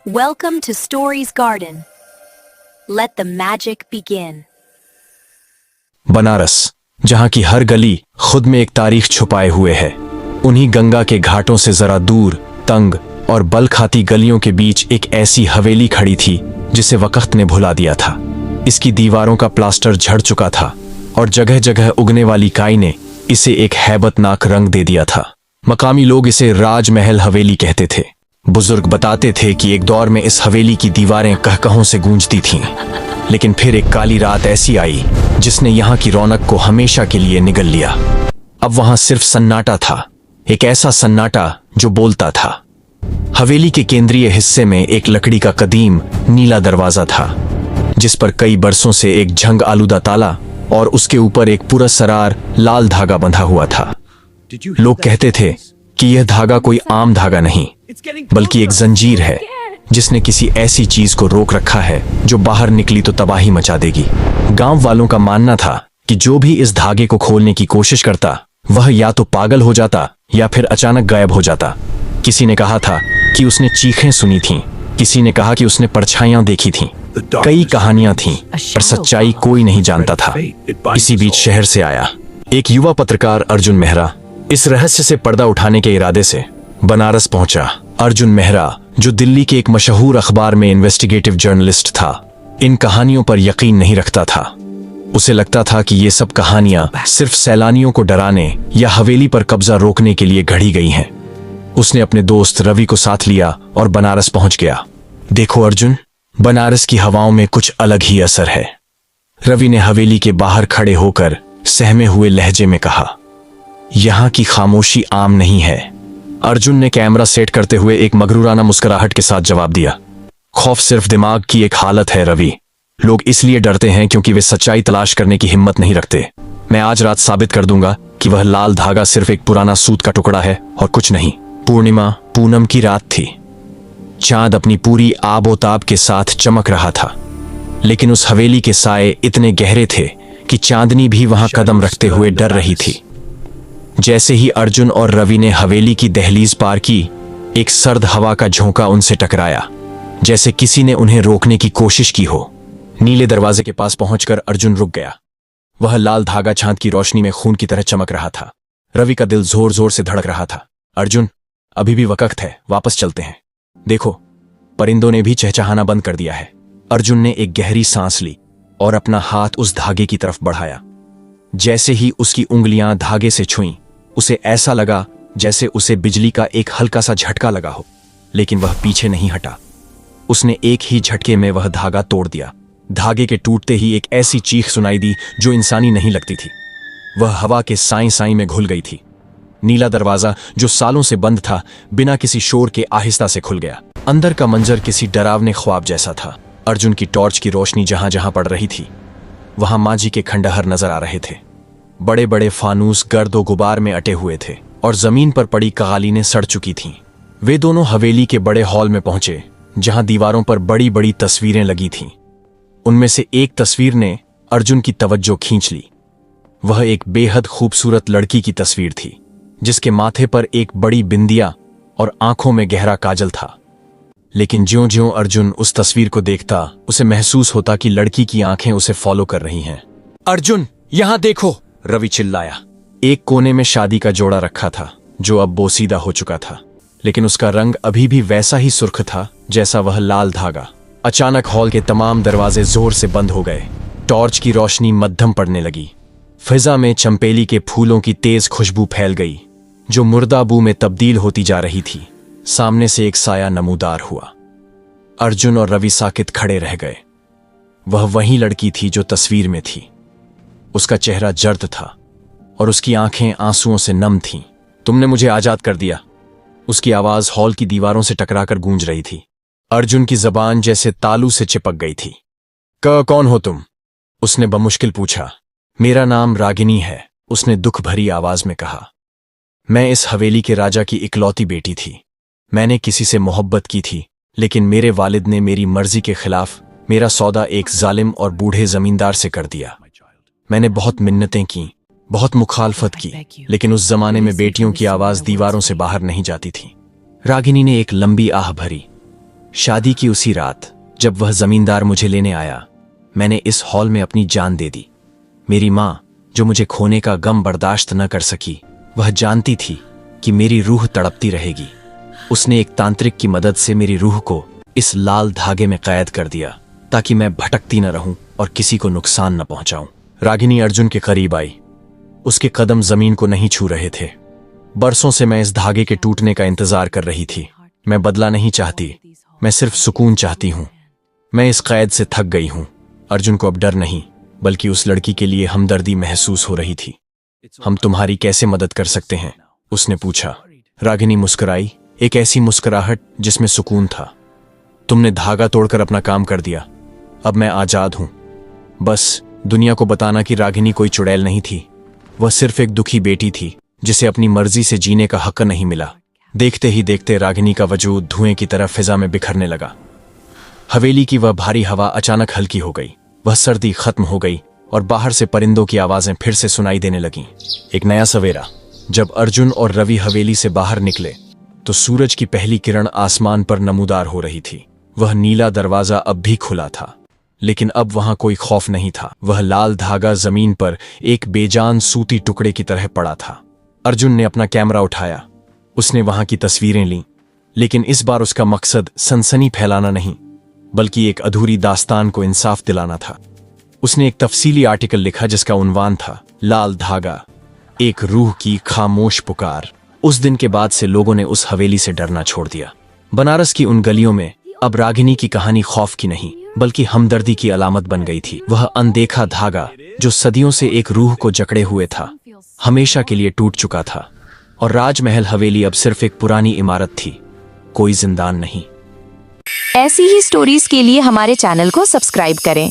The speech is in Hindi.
Welcome to Story's Garden. Let the magic begin. Banaras, जहां की हर गली खुद में एक तारीख छुपाए हुए है। उन्हीं गंगा के घाटों से जरा दूर, तंग और बल खाती गलियों के बीच एक ऐसी हवेली खड़ी थी जिसे वक्त ने भुला दिया था। इसकी दीवारों का प्लास्टर झड़ चुका था और जगह जगह उगने वाली काई ने इसे एक हैबतनाक रंग दे दिया था। मकामी लोग इसे राजमहल हवेली कहते थे। बुजुर्ग बताते थे कि एक दौर में इस हवेली की दीवारें कहकहों से गूंजती थीं, लेकिन फिर एक काली रात ऐसी आई जिसने यहाँ की रौनक को हमेशा के लिए निगल लिया। अब वहां सिर्फ सन्नाटा था, एक ऐसा सन्नाटा जो बोलता था। हवेली के केंद्रीय हिस्से में एक लकड़ी का कदीम नीला दरवाजा था, जिस पर कई बरसों से एक झंग आलूदा ताला और उसके ऊपर एक पुरस्सरार लाल धागा बंधा हुआ था। लोग कहते थे कि यह धागा कोई आम धागा नहीं, बल्कि एक जंजीर है जिसने किसी ऐसी चीज को रोक रखा है जो बाहर निकली तो तबाही मचा देगी। गांव वालों का मानना था कि जो भी इस धागे को खोलने की कोशिश करता वह या तो पागल हो जाता या फिर अचानक गायब हो जाता। किसी ने कहा था कि उसने चीखें सुनी थीं, किसी ने कहा कि उसने परछाइयां देखी थीं। कई कहानियां थीं, पर सच्चाई कोई नहीं जानता था। इसी बीच शहर से आया एक युवा पत्रकार अर्जुन मेहरा इस रहस्य से पर्दा उठाने के इरादे से बनारस पहुंचा। अर्जुन मेहरा, जो दिल्ली के एक मशहूर अखबार में इन्वेस्टिगेटिव जर्नलिस्ट था, इन कहानियों पर यकीन नहीं रखता था। उसे लगता था कि ये सब कहानियां सिर्फ सैलानियों को डराने या हवेली पर कब्जा रोकने के लिए घड़ी गई हैं। उसने अपने दोस्त रवि को साथ लिया और बनारस पहुंच गया। देखो अर्जुन, बनारस की हवाओं में कुछ अलग ही असर है, रवि ने हवेली के बाहर खड़े होकर सहमे हुए लहजे में कहा। यहां की खामोशी आम नहीं है, अर्जुन ने कैमरा सेट करते हुए एक मगरूराना मुस्कुराहट के साथ जवाब दिया। खौफ सिर्फ दिमाग की एक हालत है रवि। लोग इसलिए डरते हैं क्योंकि वे सच्चाई तलाश करने की हिम्मत नहीं रखते। मैं आज रात साबित कर दूंगा कि वह लाल धागा सिर्फ एक पुराना सूत का टुकड़ा है और कुछ नहीं। पूर्णिमा, पूनम की रात थी। चांद अपनी पूरी आबोताब के साथ चमक रहा था, लेकिन उस हवेली के साए इतने गहरे थे कि चांदनी भी वहां कदम रखते हुए डर रही थी। जैसे ही अर्जुन और रवि ने हवेली की दहलीज पार की, एक सर्द हवा का झोंका उनसे टकराया, जैसे किसी ने उन्हें रोकने की कोशिश की हो। नीले दरवाजे के पास पहुंचकर अर्जुन रुक गया। वह लाल धागा चांद की रोशनी में खून की तरह चमक रहा था। रवि का दिल जोर जोर से धड़क रहा था। अर्जुन, अभी भी वक्त है, वापस चलते हैं। देखो, परिंदों ने भी चहचहाना बंद कर दिया है। अर्जुन ने एक गहरी सांस ली और अपना हाथ उस धागे की तरफ बढ़ाया। जैसे ही उसकी उंगलियां धागे से छुईं, उसे ऐसा लगा जैसे उसे बिजली का एक हल्का सा झटका लगा हो, लेकिन वह पीछे नहीं हटा। उसने एक ही झटके में वह धागा तोड़ दिया। धागे के टूटते ही एक ऐसी चीख सुनाई दी जो इंसानी नहीं लगती थी। वह हवा के साई साई में घुल गई थी। नीला दरवाजा, जो सालों से बंद था, बिना किसी शोर के आहिस्ता से खुल गया। अंदर का मंजर किसी डरावने ख्वाब जैसा था। अर्जुन की टॉर्च की रोशनी जहां जहां पड़ रही थी, वहां माजी के खंडहर नजर आ रहे थे। बड़े बड़े फानूस गर्दो गुबार में अटे हुए थे और जमीन पर पड़ी कालीनें सड़ चुकी थीं। वे दोनों हवेली के बड़े हॉल में पहुंचे, जहां दीवारों पर बड़ी बड़ी तस्वीरें लगी थीं। उनमें से एक तस्वीर ने अर्जुन की तवज्जो खींच ली। वह एक बेहद खूबसूरत लड़की की तस्वीर थी, जिसके माथे पर एक बड़ी बिंदिया और आंखों में गहरा काजल था। लेकिन ज्यों-ज्यों अर्जुन उस तस्वीर को देखता, उसे महसूस होता कि लड़की की आंखें उसे फॉलो कर रही हैं। अर्जुन, यहां देखो, रवि चिल्लाया। एक कोने में शादी का जोड़ा रखा था, जो अब बोसीदा हो चुका था, लेकिन उसका रंग अभी भी वैसा ही सुर्ख था जैसा वह लाल धागा। अचानक हॉल के तमाम दरवाजे जोर से बंद हो गए। टॉर्च की रोशनी मद्धम पड़ने लगी। फिजा में चंपेली के फूलों की तेज खुशबू फैल गई, जो मुर्दा बू में तब्दील होती जा रही थी। सामने से एक साया नमूदार हुआ। अर्जुन और रवि साकित खड़े रह गए। वह वही लड़की थी जो तस्वीर में थी। उसका चेहरा जर्द था और उसकी आंखें आंसुओं से नम थीं। तुमने मुझे आजाद कर दिया, उसकी आवाज हॉल की दीवारों से टकराकर गूंज रही थी। अर्जुन की जबान जैसे तालू से चिपक गई थी। कौन हो तुम? उसने बमुश्किल पूछा। मेरा नाम रागिनी है, उसने दुख भरी आवाज में कहा। मैं इस हवेली के राजा की इकलौती बेटी थी। मैंने किसी से मोहब्बत की थी, लेकिन मेरे वालिद ने मेरी मर्जी के खिलाफ मेरा सौदा एक जालिम और बूढ़े जमींदार से कर दिया। मैंने बहुत मिन्नतें की, बहुत मुखालफत की, लेकिन उस जमाने में बेटियों की आवाज दीवारों से बाहर नहीं जाती थी। रागिनी ने एक लंबी आह भरी। शादी की उसी रात जब वह जमींदार मुझे लेने आया, मैंने इस हॉल में अपनी जान दे दी। मेरी माँ, जो मुझे खोने का गम बर्दाश्त न कर सकी, वह जानती थी कि मेरी रूह तड़पती रहेगी। उसने एक तांत्रिक की मदद से मेरी रूह को इस लाल धागे में कैद कर दिया ताकि मैं भटकती न रहूं और किसी को नुकसान न पहुंचाऊं। रागिनी अर्जुन के करीब आई। उसके कदम जमीन को नहीं छू रहे थे। बरसों से मैं इस धागे के टूटने का इंतजार कर रही थी। मैं बदला नहीं चाहती, मैं सिर्फ सुकून चाहती हूं। मैं इस कैद से थक गई हूं। अर्जुन को अब डर नहीं, बल्कि उस लड़की के लिए हमदर्दी महसूस हो रही थी। हम तुम्हारी कैसे मदद कर सकते हैं? उसने पूछा। रागिनी मुस्कुराई, एक ऐसी मुस्कुराहट जिसमें सुकून था। तुमने धागा तोड़कर अपना काम कर दिया। अब मैं आजाद हूं। बस दुनिया को बताना कि रागिनी कोई चुड़ैल नहीं थी। वह सिर्फ एक दुखी बेटी थी जिसे अपनी मर्जी से जीने का हक नहीं मिला। देखते ही देखते रागिनी का वजूद धुएं की तरह फिजा में बिखरने लगा। हवेली की वह भारी हवा अचानक हल्की हो गई। वह सर्दी खत्म हो गई और बाहर से परिंदों की आवाजें फिर से सुनाई देने लगीं। एक नया सवेरा। जब अर्जुन और रवि हवेली से बाहर निकले तो सूरज की पहली किरण आसमान पर नमूदार हो रही थी। वह नीला दरवाजा अब भी खुला था, लेकिन अब वहां कोई खौफ नहीं था। वह लाल धागा जमीन पर एक बेजान सूती टुकड़े की तरह पड़ा था। अर्जुन ने अपना कैमरा उठाया। उसने वहां की तस्वीरें लीं, लेकिन इस बार उसका मकसद सनसनी फैलाना नहीं, बल्कि एक अधूरी दास्तान को इंसाफ दिलाना था। उसने एक तफसीली आर्टिकल लिखा जिसका उन्वान था लाल धागा, एक रूह की खामोश पुकार। उस दिन के बाद से लोगों ने उस हवेली से डरना छोड़ दिया। बनारस की उन गलियों में अब रागिनी की कहानी खौफ की नहीं, बल्कि हमदर्दी की अलामत बन गई थी। वह अनदेखा धागा जो सदियों से एक रूह को जकड़े हुए था, हमेशा के लिए टूट चुका था और राजमहल हवेली अब सिर्फ एक पुरानी इमारत थी, कोई जिंदान नहीं। ऐसी ही स्टोरीज के लिए हमारे चैनल को सब्सक्राइब करें।